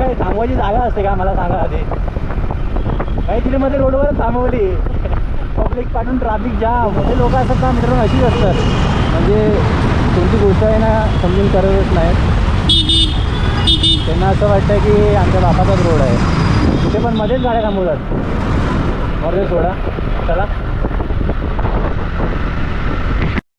काय थांबवायची जागा असते का मला सांगा आधी. काही तिथे मध्ये रोडवरच थांबवली पब्लिक पाठवून ट्रॅफिक जाम. मोठे लोक असतात ना मित्रांनो अशीच असतात. म्हणजे कोणती गोष्ट आहे ना समजून करतच नाहीत. त्यांना असं वाटतं की आमच्या बापाचाच रोड आहे. तिथे पण मध्येच गाड्या थांबवतात. मध्ये सोडा चला.